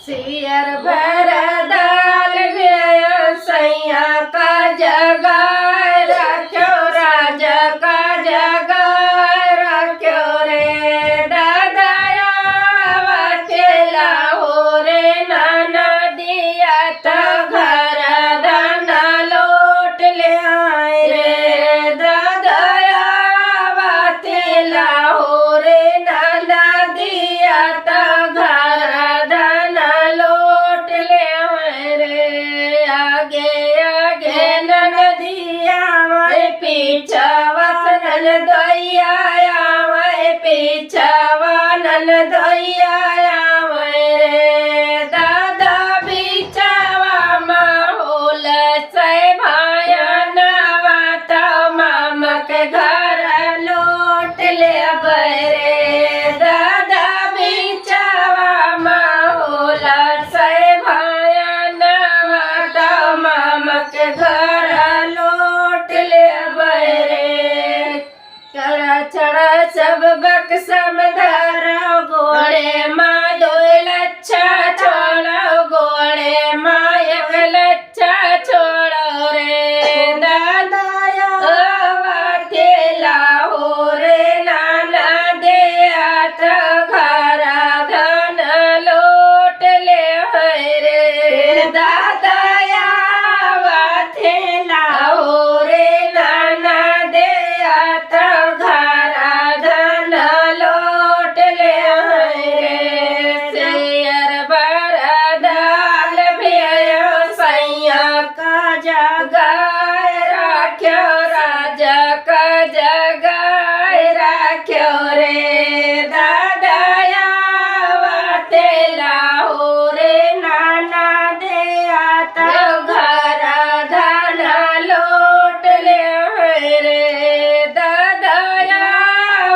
share भर दाल में सैया का जगाए रखो राजा का जगाए रखो रे दादाया वाटेला हो रे नाना दिया तो घर दाना लौट ले आए रे दादाया वाटेला हो रे नाना दिया तो घर दाना लौट ले आए रे आगे आगे ननदिया मैं पीछावा ननदोइया मैं पीछावा ननदोइया मैं रे दादा पीछावा माहौल से भाया नवा तो मामा के घर लौट ले बरे दादा पीछावा माहौल से भाया नवा तो मामा के घर लौट ले बरे चढ़ा चढ़ा सब बक्सम धरो गोड़े माँ दो लच्छा छोड़ो गोड़े माँ एक लच्छा छोड़ो रे दादाया वाटेला हो रे नाना दे तो घर धन लौट ले रे दादाया वाटेला हो रे नाना दे तो घर धन लौट ले रे सियर बर दाल भेयो सैया का जगाए राख्यो राजा का जगाए राख्यो रे दादाया वाटेला हो रे नाना दे तो घर धन लौट ले रे दादाया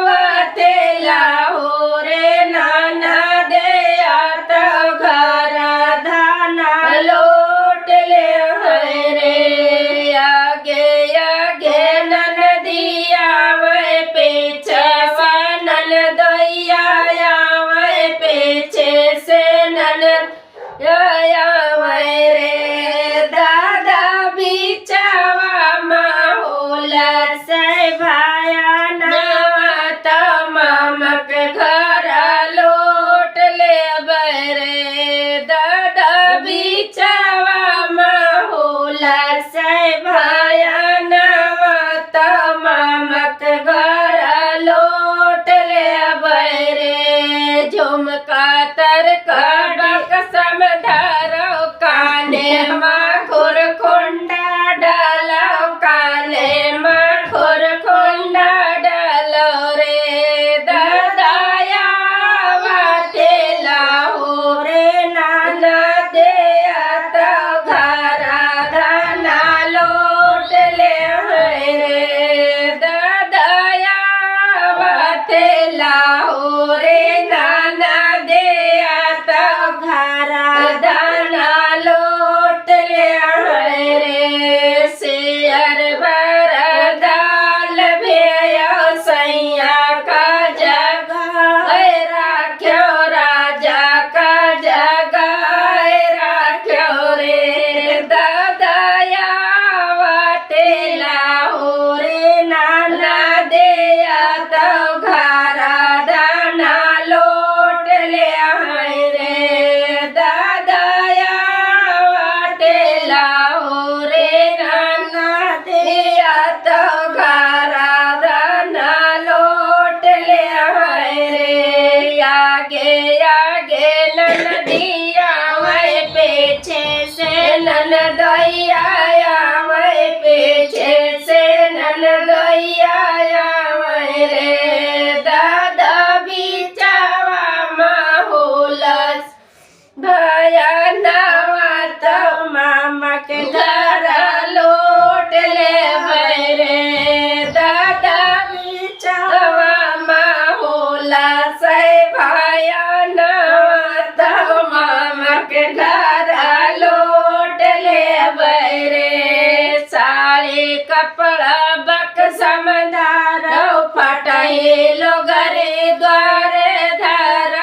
वाटेला हो रे नाना दे तो घर धन लौट ले रे आगे आगे ननदिया मैं पीछे ननदोइया मैं पीछे से ननदोइया मैं रे दादा बिचावा माहौल से भाया नवा तो मामा के घर लौट ले बरे दादा बिचावा माहौल से भाया नवा तो मामा के घर लौट ले बरे झुमका तरका कसम धरो काने माखुर कुंडा डालो काने माखुर कुंडा डालो रे दादाया वाटेला हो रे नाना दे तो घर धना लौट ले रे दादाया वाटेला हो रे नाना दे तो घर धना लौट ले रे सियर बर दाल भेयो सैया का जगाए राख्यो राजा का जगाए राख्यो रे दादाया वाटेला हो रे नाना दे तो घर धना लौट ले रे दादाया वाटेला हो रे नाना दे तो घर धना लौट ले रे आगे आगे ननदिया मैं पीछे से ननदोइया मैं पीछे से ननदोइया मैं रे दादा बिचावा माहौल भया नवा तो मामा के घर लौट ले रे दादा बिचावा माहौल से भाया नवा तो मामा के घर लौट ले रे साड़ी कपड़ा बक्सम धारो फटाई लो घरे द्वारे धार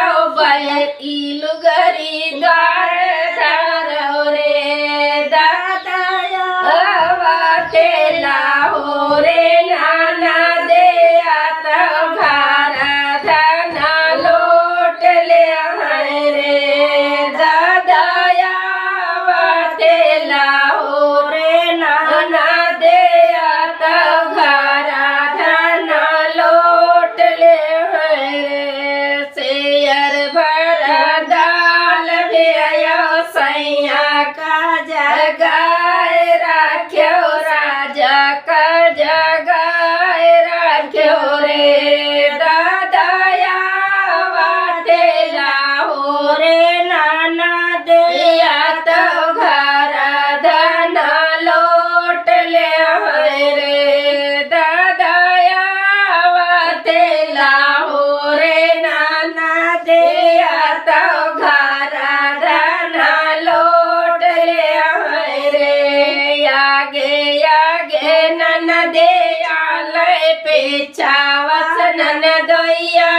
पेचावस ननदोइया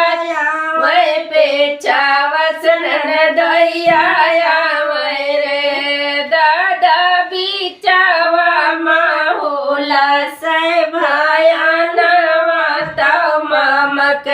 मैं पेचावस ननदोइया मैं रे दादा बिचावा माहौला से भाया नवा तो मामक